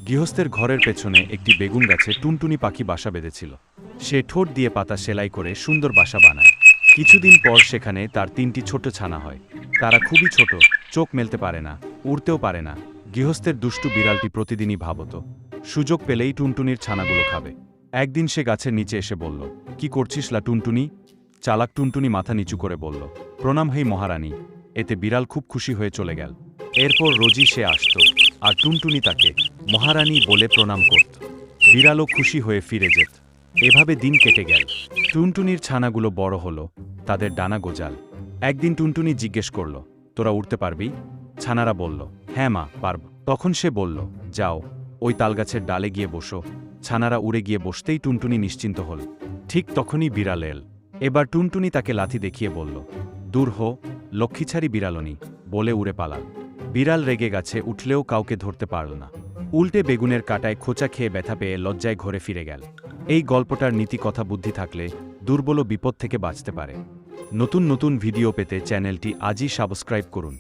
গৃহস্থের ঘরের পেছনে একটি বেগুন গাছে টুনটুনি পাখি বাসা বেঁধেছিল। সে ঠোঁট দিয়ে পাতা সেলাই করে সুন্দর বাসা বানায়। কিছুদিন পর সেখানে তার 3টি ছোট ছানা হয়। তারা খুবই ছোট, চোখ মেলতে পারে না, উড়তেও পারে না। গৃহস্থের দুষ্টু বিড়ালটি প্রতিদিনই ভাবত, সুযোগ পেলেই টুনটুনির ছানাগুলো খাবে। একদিন সে গাছের নিচে এসে বলল, কি করছিস লা টুনটুনি? চালাক টুনটুনি মাথা নিচু করে বলল, প্রণাম হেই মহারানী। এতে বিড়াল খুব খুশি হয়ে চলে গেল। এরপর রোজই সে আসত, আর টুনটুনি তাকে মহারানী বলে প্রণাম করত। বিড়ালও খুশি হয়ে ফিরে যেত। এভাবে দিন কেটে গেল। টুনটুনির ছানাগুলো বড় হলো, তাদের ডানা গোজাল। একদিন টুনটুনি জিজ্ঞেস করল, তোরা উড়তে পারবি? ছানারা বলল, হ্যাঁ মা, পারব। তখন সে বলল, যাও, ওই তালগাছের ডালে গিয়ে বসো। ছানারা উড়ে গিয়ে বসতেই টুনটুনি নিশ্চিন্ত হল। ঠিক তখনই বিড়াল এল। এবার টুনটুনি তাকে লাথি দেখিয়ে বলল, দূর হো, লক্ষ্মীছাড়ি বিড়ালনি, বলে উড়ে পালাল। বিড়াল রেগে গাছে উঠলেও কাউকে ধরতে পারল না। উল্টে বেগুনের কাঁটায় খোঁচা খেয়ে ব্যথা পেয়ে লজ্জায় ঘরে ফিরে গেল। এই গল্পটার নীতি কথা বুদ্ধি থাকলে দুর্বল বিপদ থেকে বাঁচতে পারে। নতুন নতুন ভিডিও পেতে চ্যানেলটি আজই সাবস্ক্রাইব করুন।